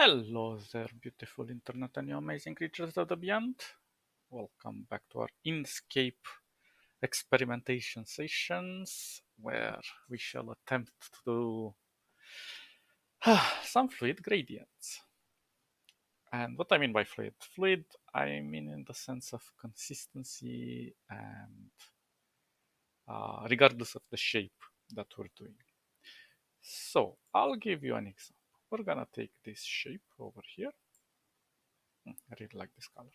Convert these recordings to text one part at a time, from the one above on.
Hello there, beautiful internet and you amazing creatures of the beyond. Welcome back to our Inkscape experimentation sessions, where we shall attempt to do some fluid gradients. And what I mean by fluid? Fluid, I mean in the sense of consistency and regardless of the shape that we're doing. So I'll give you an example. We're gonna take this shape over here. I really like this color.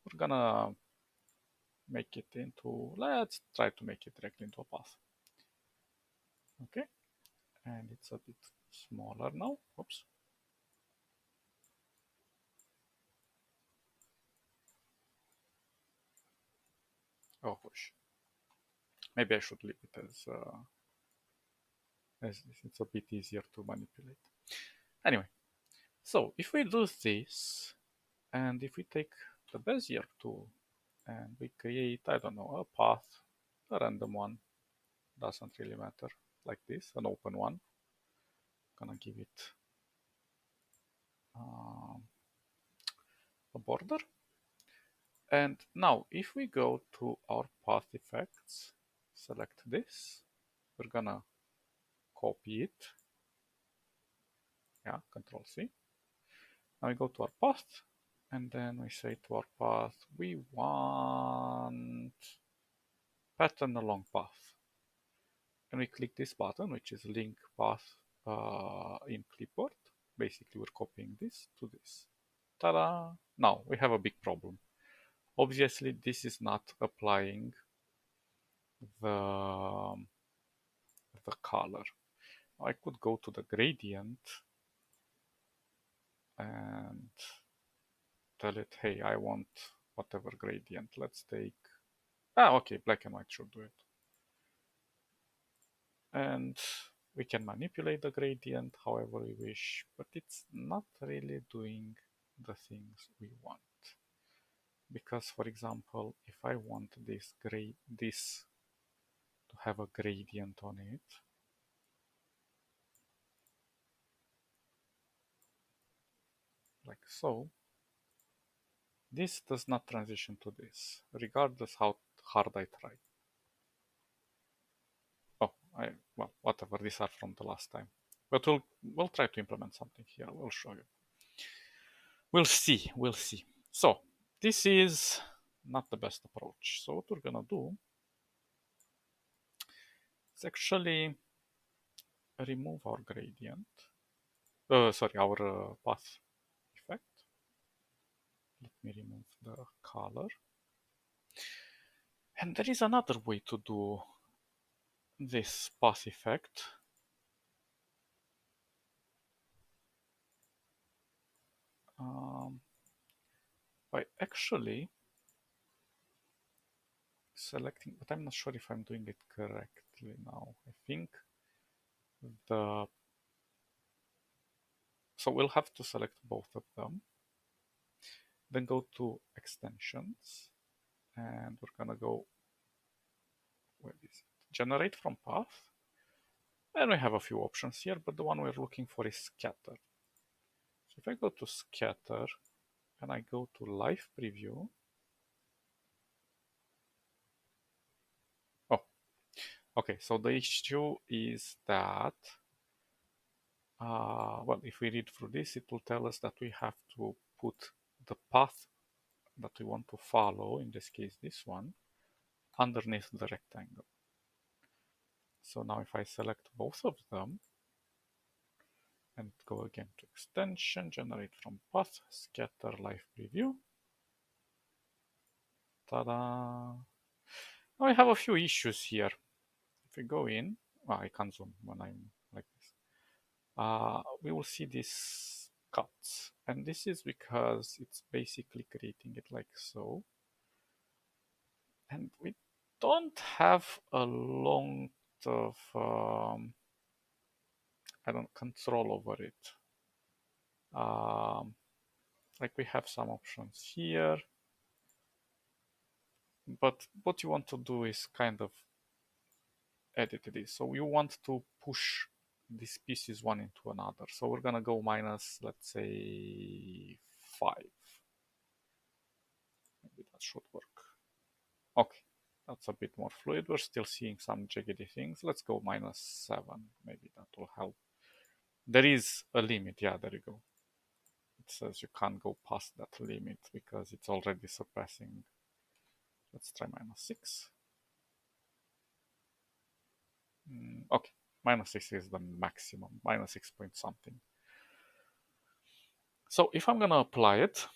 We're gonna make it into, let's try to make it directly into a path. Okay, and it's a bit smaller now. Oops. Oh, gosh. Maybe I should leave it as this. It's a bit easier to manipulate. Anyway, so if we do this, and if we take the Bezier tool and we create, I don't know, a path, a random one, doesn't really matter, like this, an open one. Gonna give it a border. And now if we go to our path effects, select this, we're gonna copy it. Yeah, Control C. Now we go to our path and then we say to our path, we want pattern along path. And we click this button, which is link path in clipboard. Basically, we're copying this to this. Ta-da! Now we have a big problem. Obviously, this is not applying the color. I could go to the gradient and tell it, hey, I want whatever gradient. Let's take, okay, black and white should do it. And we can manipulate the gradient however we wish, but it's not really doing the things we want. Because, for example, if I want this to have a gradient on it, like so, this does not transition to this, regardless how hard I try. Oh, well, whatever, these are from the last time. But we'll try to implement something here. We'll show you. We'll see. So this is not the best approach. So what we're gonna do is actually remove our gradient. Sorry, our path effect. Let me remove the color. And there is another way to do this path effect. By actually selecting, but I'm not sure if I'm doing it correctly now. I think so we'll have to select both of them. Then go to extensions and we're gonna go, where is it? Generate from path. And we have a few options here, but the one we're looking for is scatter. So if I go to scatter and I go to live preview, oh, okay, so the issue is that, well, if we read through this, it will tell us that we have to put the path that we want to follow, in this case this one, underneath the rectangle. So now if I select both of them and go again to extension, generate from path, scatter live preview, ta-da! Now I have a few issues here. If we go in, well, I can't zoom when I'm like this. We will see these cuts, and this is because it's basically creating it like so. And we don't have a lot of I don't control over it. Like we have some options here, but what you want to do is kind of edit this. So you want to push this piece is one into another. So we're gonna go minus, let's say, 5. Maybe that should work. Okay, that's a bit more fluid. We're still seeing some jiggly things. Let's go minus 7. Maybe that will help. There is a limit. Yeah, there you go. It says you can't go past that limit because it's already suppressing. Let's try minus 6. Okay, minus 6 is the maximum. Minus 6 point something. So if I'm gonna apply it,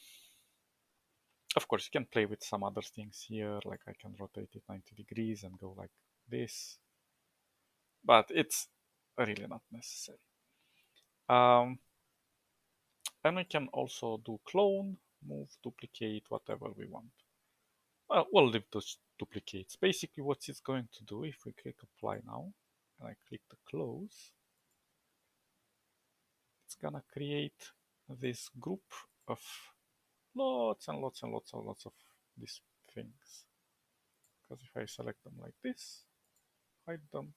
of course, you can play with some other things here, like I can rotate it 90 degrees and go like this, but it's really not necessary. And we can also do clone, move, duplicate, whatever we want. Well, we'll leave those duplicates. Basically, what it's going to do, if we click apply now, and I click the close, it's gonna create this group of lots and lots and lots and lots of these things. Because if I select them like this, hide them,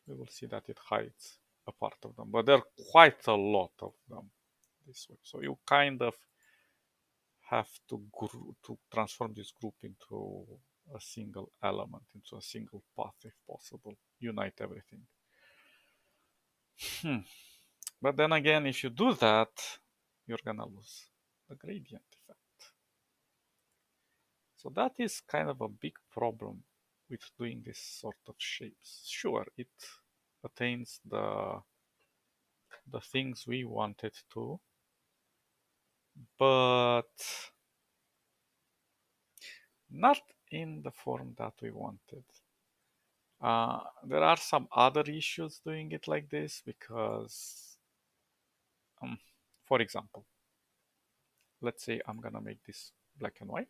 we will see that it hides a part of them. But there are quite a lot of them this way. So you kind of have to transform this group into a single element, into a single path if possible. Unite everything. But then again, if you do that, you're gonna lose the gradient effect. So that is kind of a big problem with doing this sort of shapes. Sure, it attains the things we wanted to, but not in the form that we wanted. There are some other issues doing it like this because, for example, let's say I'm gonna make this black and white.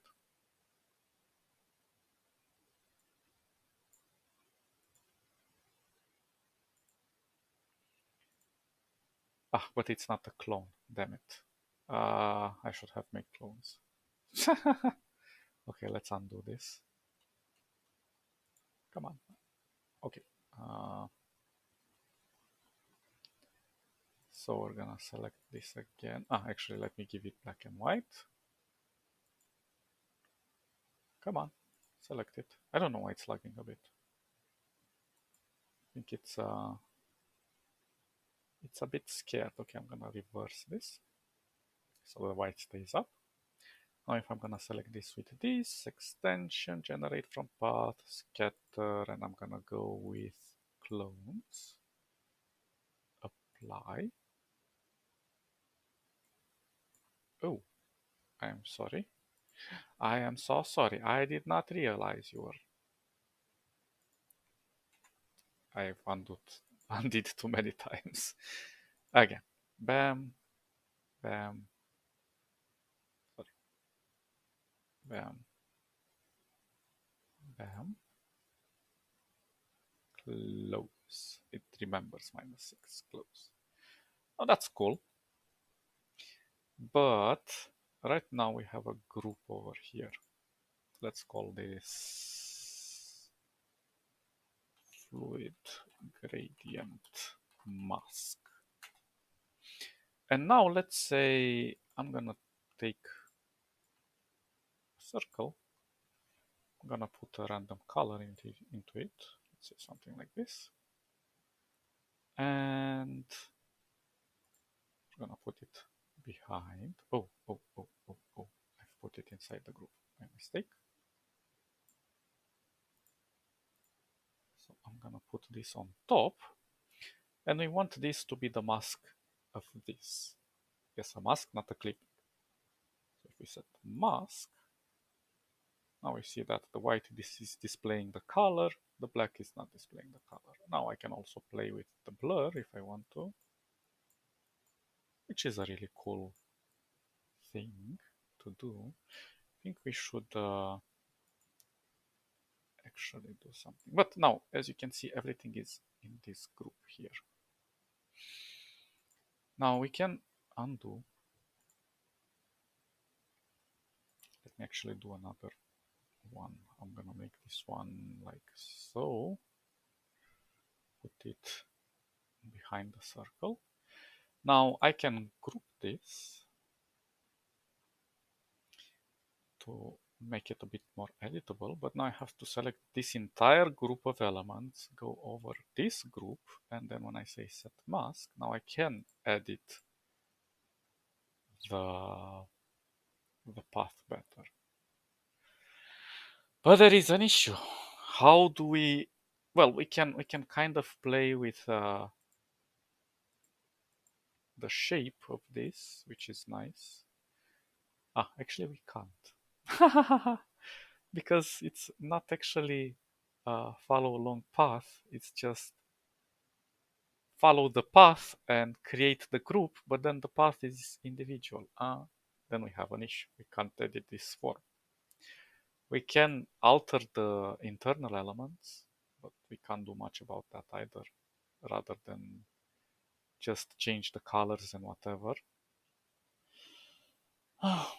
But it's not a clone, damn it. I should have made clones. Okay, let's undo this. Come on. Okay. So we're gonna select this again. Actually, let me give it black and white. Come on, select it. I don't know why it's lagging a bit. I think it's a bit scared. Okay, I'm gonna reverse this so the white stays up. Now if I'm gonna select this with this extension, generate from path, scatter, and I'm gonna go with clones, apply. Oh, I'm sorry. I am so sorry. I did not realize you were. I've undid too many times. Again, bam, bam, sorry, bam, bam, close. It remembers -6, close. Oh, that's cool. But right now we have a group over here. Let's call this fluid gradient mask. And now let's say I'm gonna take a circle. I'm gonna put a random color into it. Let's say something like this. And I'm gonna put it behind. Oh, I've put it inside the group. My mistake. So I'm gonna put this on top. And we want this to be the mask of this. Yes, a mask, not a clip. So if we set mask, now we see that the white is displaying the color, the black is not displaying the color. Now I can also play with the blur if I want to, which is a really cool thing to do. I think we should actually do something. But now, as you can see, everything is in this group here. Now we can undo. Let me actually do another one. I'm gonna make this one like so. Put it behind the circle. Now I can group this to make it a bit more editable, but now I have to select this entire group of elements, go over this group, and then when I say set mask, now I can edit the, the path better. But there is an issue. How do we, well, we can kind of play with the shape of this, which is nice. Actually we can't. Because it's not actually follow a long path, it's just follow the path and create the group, but then the path is individual. Then we have an issue. We can't edit this form. We can alter the internal elements, but we can't do much about that either, rather than just change the colors and whatever.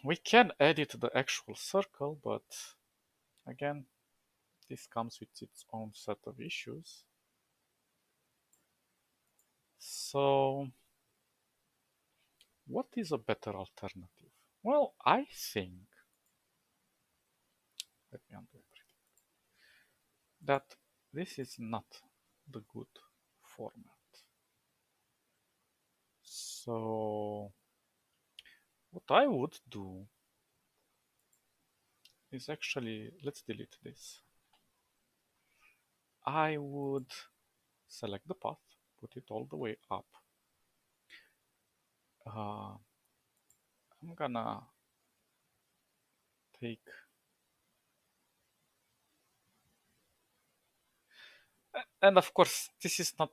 We can edit the actual circle, but again, this comes with its own set of issues. So, what is a better alternative? Well, I think, let me undo everything, that this is not the good format. So, what I would do is actually, let's delete this. I would select the path, put it all the way up. I'm gonna take, and of course, this is not,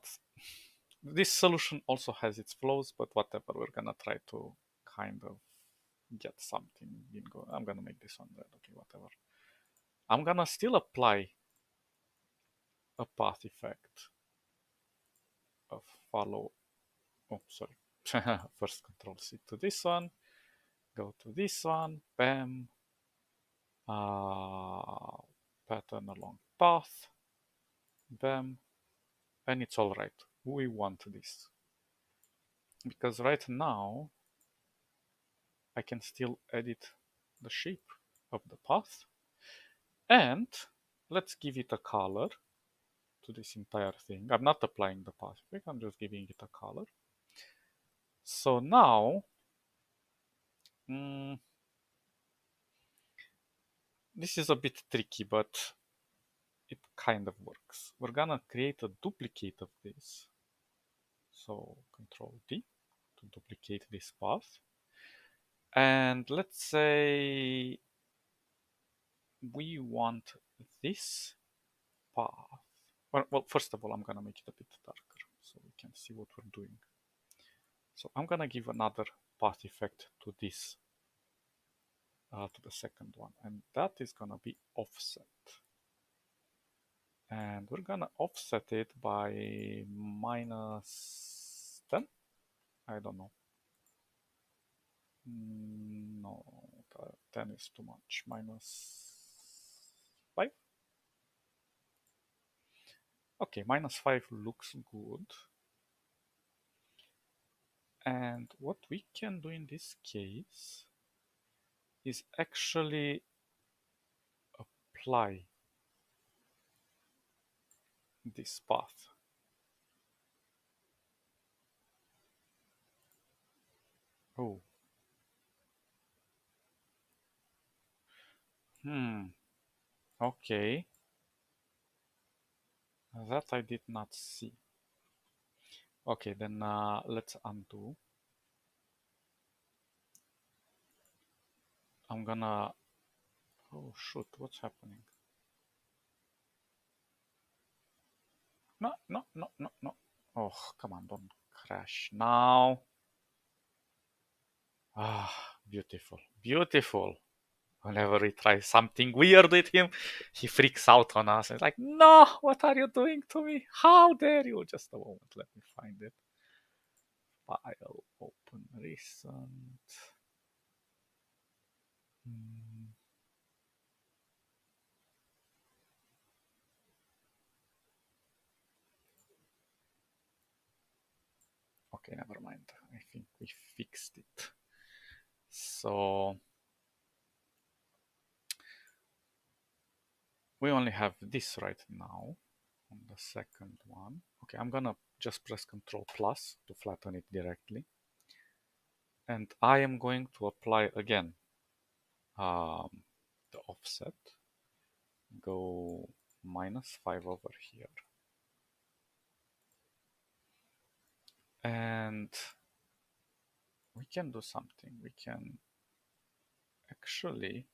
this solution also has its flaws, but whatever, we're gonna try to kind of get something in go. I'm gonna make this one red, okay, whatever. I'm gonna still apply a path effect of follow. Oh, sorry. First Control C to this one, go to this one, bam, pattern along path, bam, and it's all right. We want this because right now I can still edit the shape of the path, and let's give it a color to this entire thing. I'm not applying the path effect, I'm just giving it a color. So now, this is a bit tricky, but it kind of works. We're gonna create a duplicate of this. So Control D to duplicate this path. And let's say we want this path. Well, first of all, I'm gonna make it a bit darker so we can see what we're doing. So I'm gonna give another path effect to this, to the second one, and that is gonna be offset. And we're gonna offset it by -10. I don't know. No, 10 is too much. -5. Okay, -5 looks good. And what we can do in this case is actually apply this path. Oh. Okay. That I did not see. Okay, then let's undo. I'm gonna... Oh shoot, what's happening? No, no, no, no, no. Oh, come on, don't crash now. Beautiful, beautiful. Whenever we try something weird with him, he freaks out on us. It's like, no, what are you doing to me? How dare you? Just a moment, let me find it. File, open, recent. Okay, never mind. I think we fixed it. So we only have this right now on the second one. Okay, I'm gonna just press Ctrl plus to flatten it directly. And I am going to apply again the offset. Go -5 over here. And we can do something. We can actually,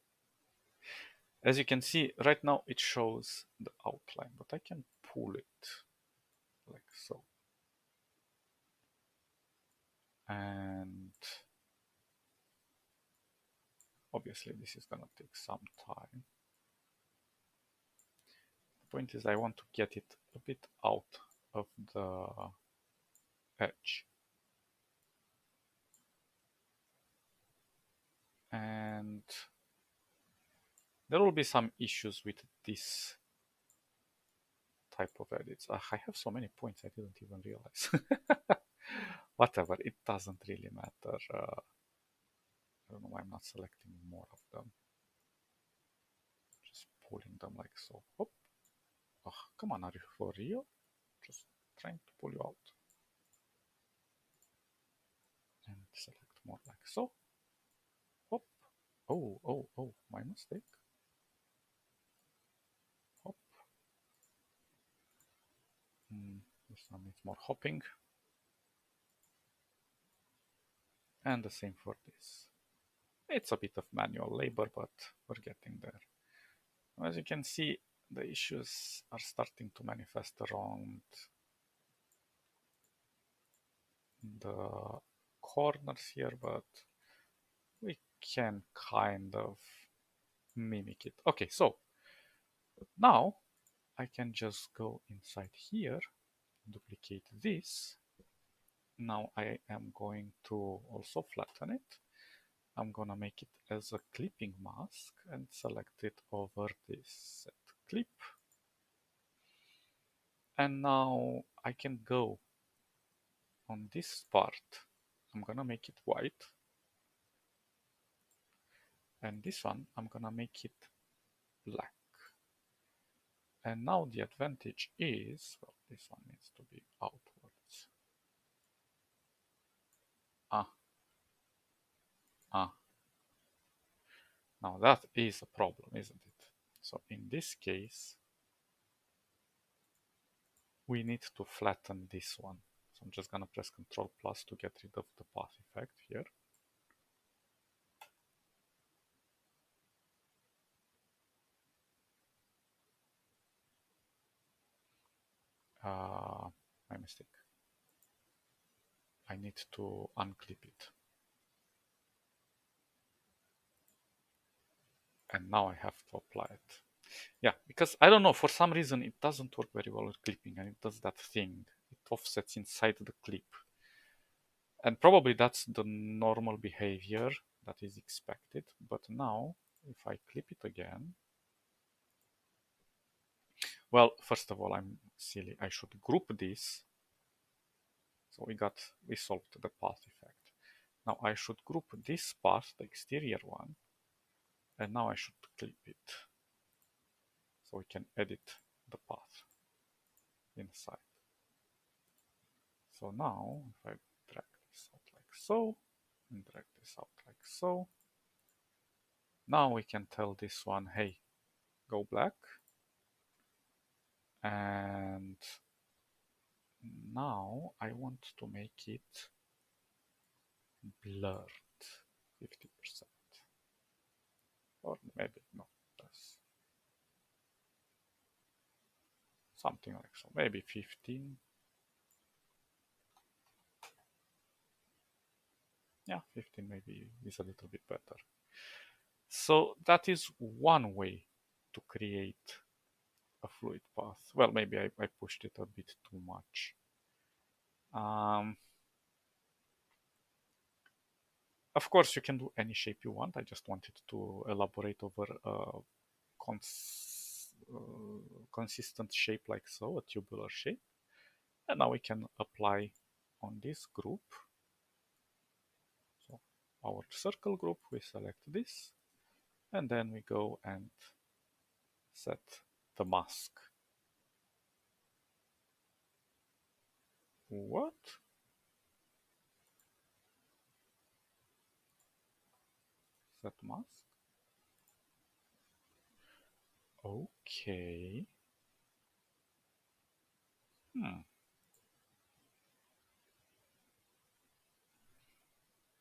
as you can see, right now it shows the outline, but I can pull it like so. And obviously this is gonna take some time. The point is I want to get it a bit out of the edge. And there will be some issues with this type of edits. I have so many points I didn't even realize. Whatever, it doesn't really matter. I don't know why I'm not selecting more of them. Just pulling them like so. Oh, come on, are you for real? Just trying to pull you out. And select more like so. Hop. Oh, my mistake. Hop. This one needs more hopping. And the same for this. It's a bit of manual labor, but we're getting there. As you can see, the issues are starting to manifest around the corners here, but we can kind of mimic it. Okay, so now I can just go inside here, duplicate this. Now I am going to also flatten it. I'm gonna make it as a clipping mask and select it over this set clip. And now I can go on this part. I'm gonna make it white. And this one, I'm gonna make it black. And now the advantage is, well, this one needs to be outwards. Now that is a problem, isn't it? So in this case, we need to flatten this one. So I'm just gonna press Ctrl plus to get rid of the path effect here. My mistake. I need to unclip it. And now I have to apply it. Yeah, because I don't know, for some reason it doesn't work very well with clipping, and it does that thing. It offsets inside the clip. And probably that's the normal behavior that is expected. But now, if I clip it again, well, first of all, I'm silly. I should group this. So we solved the path effect. Now I should group this path, the exterior one, and now I should clip it. So we can edit the path inside. So now, if I drag this out like so, and drag this out like so, now we can tell this one, hey, go black. And now I want to make it blurred 50%. Or maybe not less. Something like so, maybe 15. Yeah, 15 maybe is a little bit better. So that is one way to create a fluid path. Well, maybe I pushed it a bit too much. Of course, you can do any shape you want. I just wanted to elaborate over a consistent shape like so, a tubular shape. And now we can apply on this group, so our circle group, we select this, and then we go and set the mask. What? Set mask? Okay.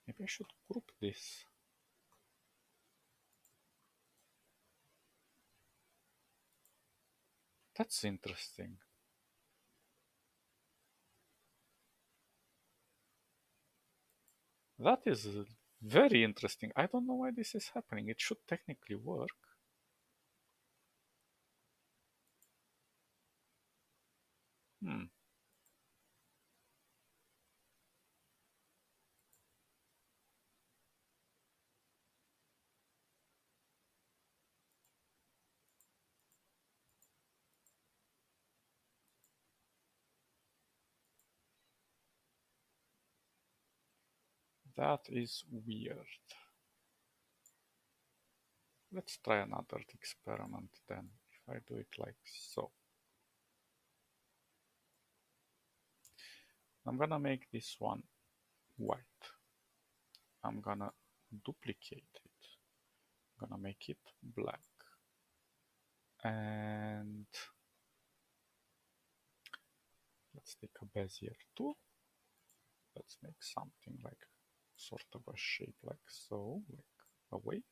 Maybe I should group this. That's interesting. That is very interesting. I don't know why this is happening. It should technically work. Hmm. That is weird. Let's try another experiment then. If I do it like so. I'm gonna make this one white. I'm gonna duplicate it. I'm gonna make it black. And let's take a Bezier tool. Let's make something like sort of a shape like so, like a wave.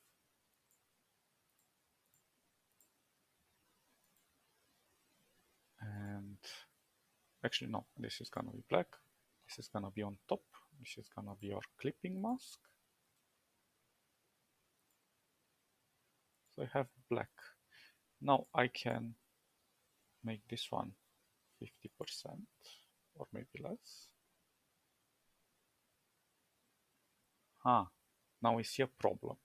And actually, no, this is gonna be black. This is gonna be on top. This is gonna be our clipping mask. So I have black. Now I can make this one 50% or maybe less. Now we see a problem.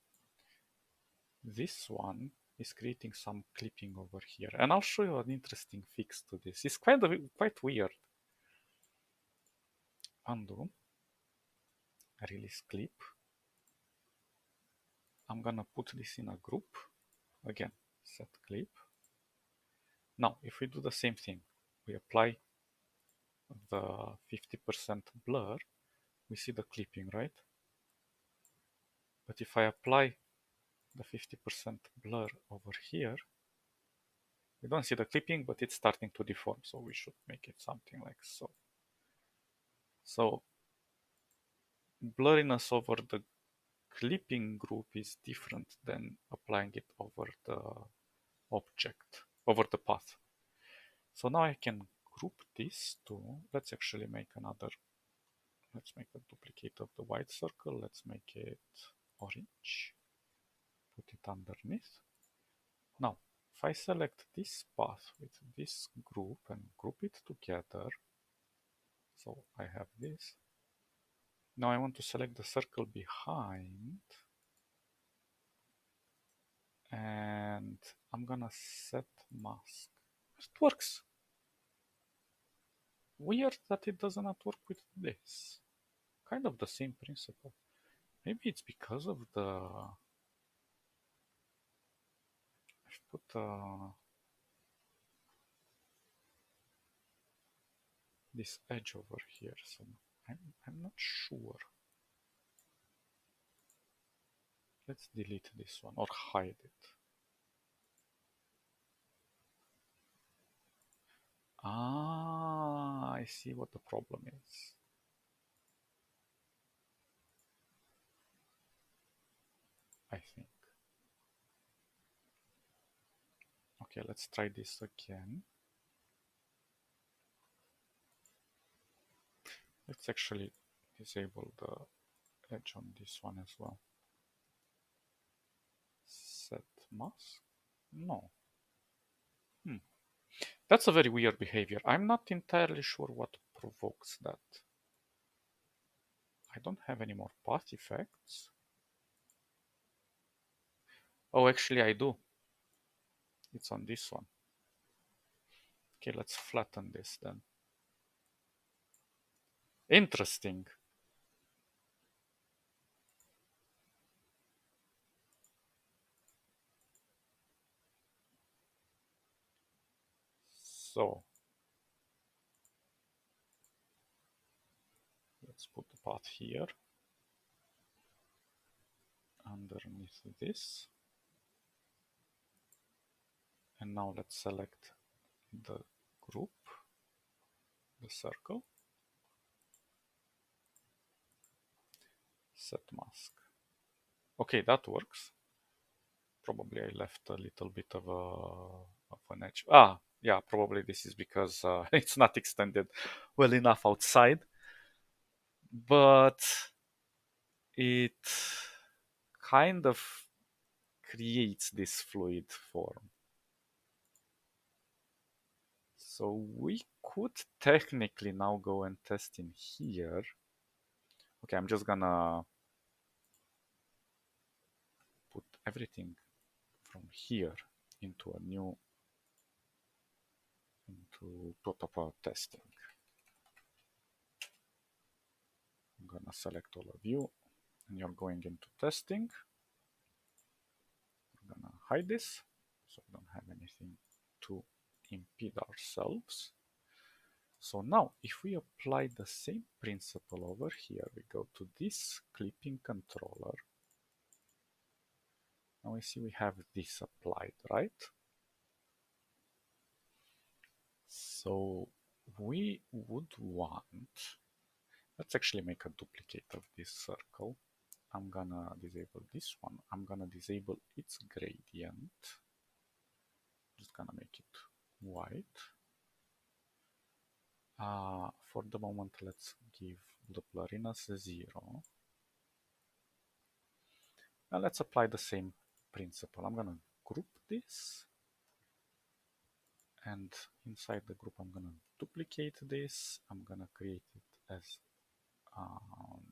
This one is creating some clipping over here, and I'll show you an interesting fix to this. It's quite weird. Undo, release clip. I'm gonna put this in a group. Again, set clip. Now, if we do the same thing, we apply the 50% blur, we see the clipping, right? But if I apply the 50% blur over here, we don't see the clipping, but it's starting to deform, so we should make it something like so. So blurriness over the clipping group is different than applying it over the object, over the path. So now I can group these two. Let's actually make let's make a duplicate of the white circle. Let's make it orange. Put it underneath. Now, if I select this path with this group and group it together, so I have this. Now I want to select the circle behind, and I'm gonna set mask. It works. Weird that it does not work with this. Kind of the same principle. Maybe it's because of I've put this edge over here, so I'm not sure. Let's delete this one or hide it. I see what the problem is. I think. Okay, let's try this again. Let's actually disable the edge on this one as well. Set mask? No. That's a very weird behavior. I'm not entirely sure what provokes that. I don't have any more path effects. Oh, actually I do. It's on this one. Okay, let's flatten this then. Interesting. So let's put the path here underneath this. And now let's select the group, the circle, set mask. Okay, that works. Probably I left a little bit of an edge. Yeah, probably this is because it's not extended well enough outside, but it kind of creates this fluid form. So we could technically now go and test in here. Okay, I'm just gonna put everything from here into a new into protocol testing. I'm gonna select all of you and you're going into testing. I'm gonna hide this so we don't have anything to impede ourselves. So now if we apply the same principle over here, we go to this clipping controller. Now we see we have this applied, right? So we would want, let's actually make a duplicate of this circle. I'm gonna disable this one. I'm gonna disable its gradient. Just gonna make it white. For the moment, let's give the blurriness a 0. And let's apply the same principle. I'm gonna group this. And inside the group, I'm gonna duplicate this. I'm gonna create it as purple.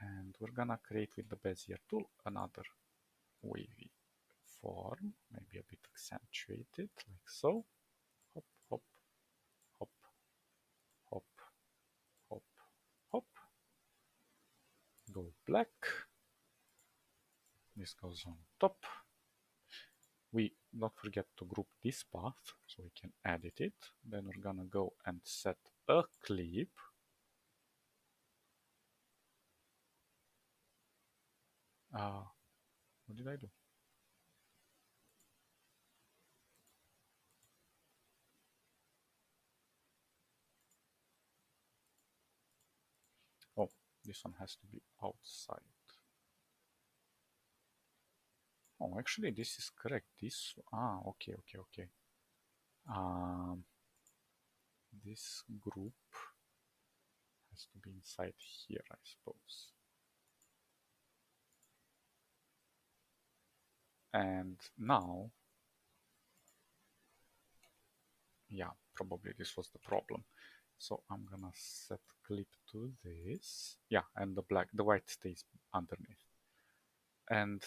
And we're gonna create with the Bezier tool another wavy form, maybe a bit accentuated, like so. Hop, hop, hop, hop, hop, hop. Go black. This goes on top. We don't forget to group this path so we can edit it. Then we're gonna go and set a clip. What did I do? Oh, this one has to be outside. Oh, actually, this is correct. Okay. This group has to be inside here, I suppose. And now, yeah, probably this was the problem. So I'm gonna set clip to this. Yeah, and the white stays underneath. And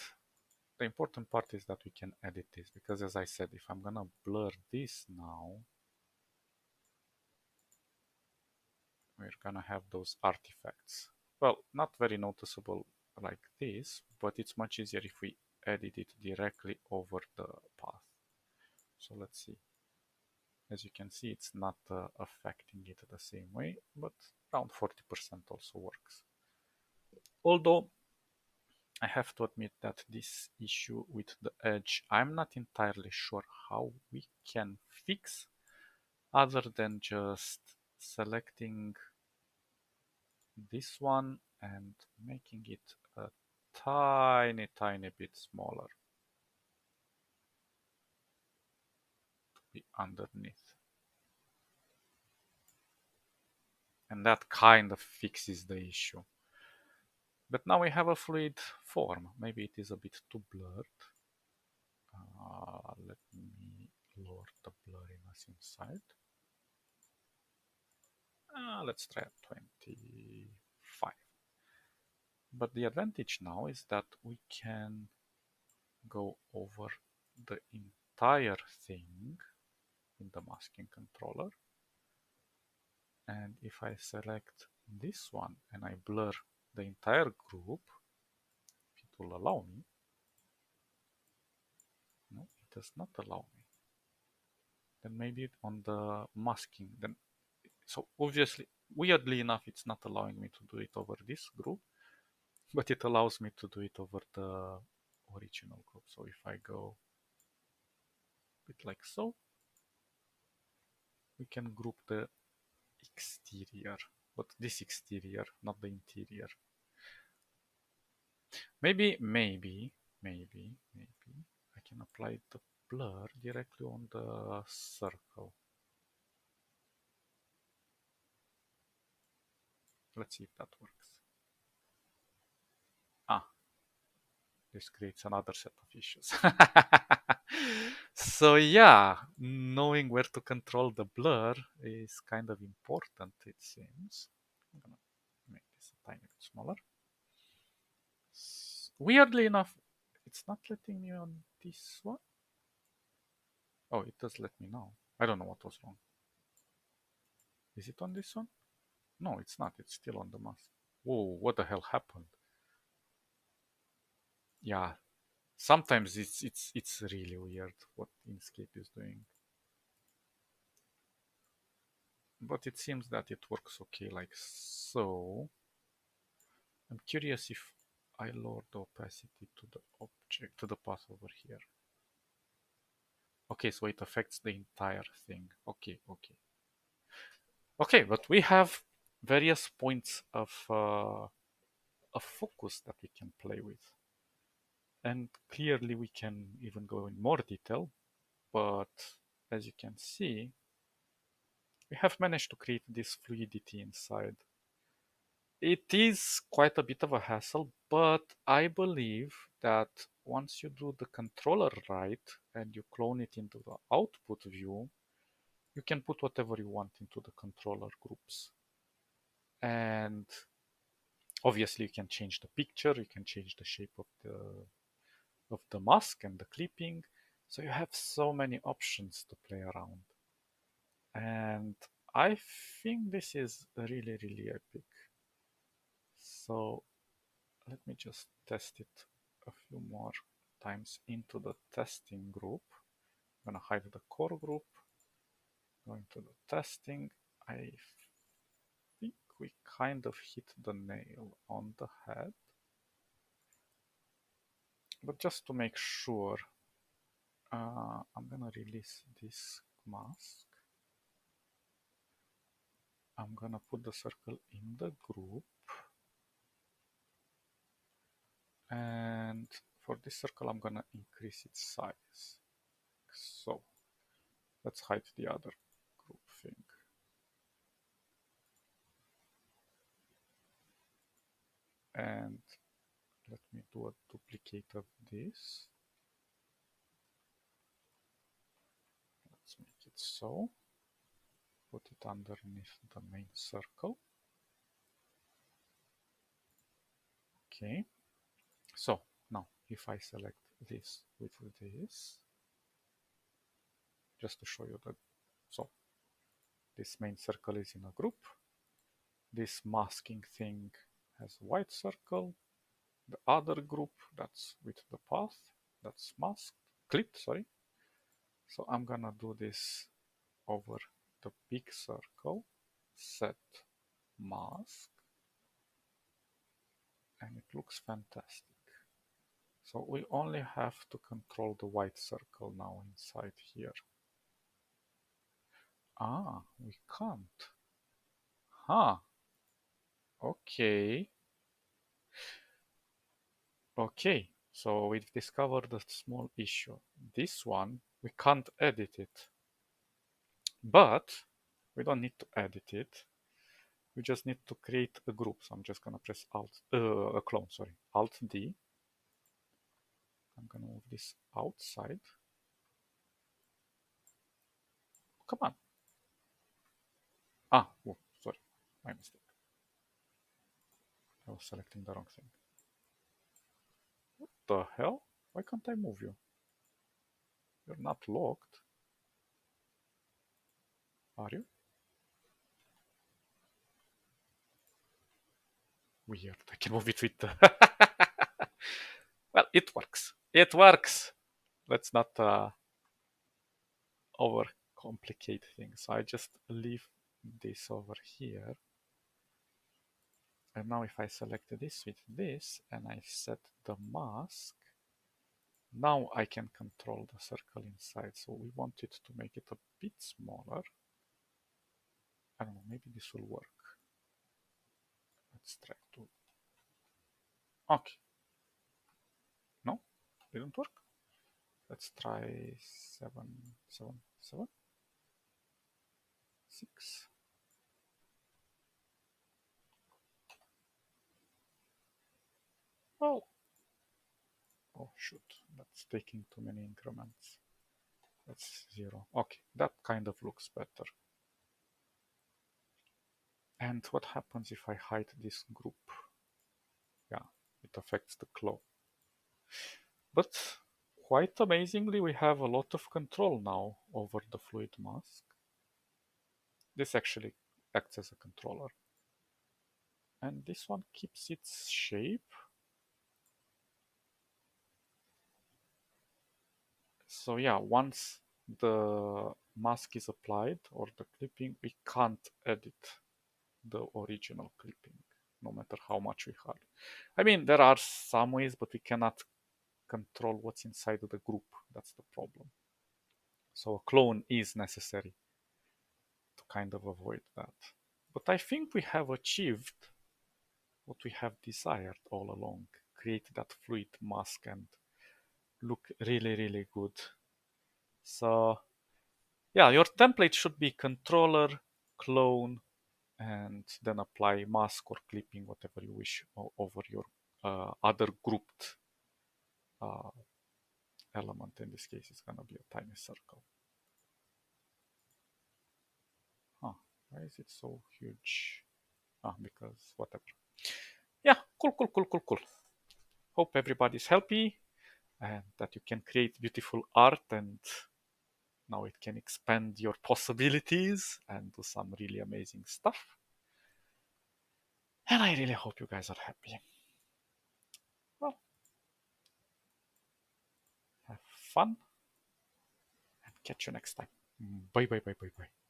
the important part is that we can edit this because as I said, if I'm gonna blur this now, we're gonna have those artifacts. Well, not very noticeable like this, but it's much easier if we edit it directly over the path. So let's see. As you can see, it's not affecting it the same way, but around 40% also works. Although I have to admit that this issue with the edge, I'm not entirely sure how we can fix other than just selecting this one and making it a tiny bit smaller to be underneath. And that kind of fixes the issue. But now we have a fluid form. Maybe it is a bit too blurred. Let me lower the blurriness inside. Let's try at 25. But the advantage now is that we can go over the entire thing in the masking controller. And if I select this one and I blur the entire group, it will allow me. No, it does not allow me. Then maybe on the masking. Then, so obviously, weirdly enough, it's not allowing me to do it over this group, but it allows me to do it over the original group. So if I go a bit like so, we can group the exterior, but this exterior, not the interior. Maybe I can apply the blur directly on the circle. Let's see if that works. Ah, this creates another set of issues. So yeah, knowing where to control the blur is kind of important, it seems. I'm gonna make this a tiny bit smaller. Weirdly enough, it's not letting me on this one. Oh, it does let me now. I don't know what was wrong. Is it on this one? No, it's not. It's still on the mask. Whoa, what the hell happened? Yeah, sometimes it's really weird what Inkscape is doing. But it seems that it works okay like so. I'm curious if I lower the opacity to the object, to the path over here. Okay, so it affects the entire thing. Okay. Okay, but we have various points of focus that we can play with. And clearly we can even go in more detail, but as you can see, we have managed to create this fluidity inside. It is quite a bit of a hassle, but I believe that once you do the controller right and you clone it into the output view, you can put whatever you want into the controller groups. And obviously you can change the picture, you can change the shape of the mask and the clipping. So you have so many options to play around. And I think this is really, really epic. So let me just test it a few more times into the testing group. I'm gonna hide the core group, go into the testing. I think we kind of hit the nail on the head. But just to make sure, I'm gonna release this mask. I'm gonna put the circle in the group. And for this circle, I'm gonna increase its size. So let's hide the other group thing. And let me do a duplicate of this. Let's make it so. Put it underneath the main circle. Okay. So now if I select this with this, just to show you that, so this main circle is in a group. This masking thing has a white circle. The other group that's with the path, that's masked, clipped, sorry. So I'm gonna do this over the big circle, set mask, and it looks fantastic. So we only have to control the white circle now inside here. Ah, we can't. Huh. Okay. Okay. So we've discovered a small issue. This one, we can't edit it. But we don't need to edit it. We just need to create a group. So I'm just gonna press a clone, sorry, Alt D. I'm gonna move this outside. Come on. Ah, oh, sorry, my mistake. I was selecting the wrong thing. What the hell? Why can't I move you? You're not locked. Are you? weird. I can move it with the... Well, it works. It works. Let's not overcomplicate things. So I just leave this over here. And now if I select this with this and I set the mask, now I can control the circle inside. So we want it to make it a bit smaller. I don't know, maybe this will work. Let's try to... Okay. No, didn't work. Let's try 7, 7, 7, 6. Oh, oh shoot, that's taking too many increments. That's 0. Okay, that kind of looks better. And what happens if I hide this group? Yeah, it affects the claw. But quite amazingly, we have a lot of control now over the fluid mask. This actually acts as a controller. And this one keeps its shape. So yeah, once the mask is applied or the clipping, we can't edit the original clipping, no matter how much we hide. I mean, there are some ways, but we cannot control what's inside of the group. That's the problem. So a clone is necessary to kind of avoid that. But I think we have achieved what we have desired all along. Create that fluid mask and look really, really good. So yeah, your template should be controller, clone, and then apply mask or clipping, whatever you wish, over your other grouped uh, element. In this case, it's going to be a tiny circle. Huh, why is it so huge? Ah, because whatever. Yeah, cool, cool, cool, cool, cool. Hope everybody's happy and that you can create beautiful art, and now it can expand your possibilities and do some really amazing stuff. And I really hope you guys are happy. Well, have fun and catch you next time. Bye, bye, bye, bye, bye.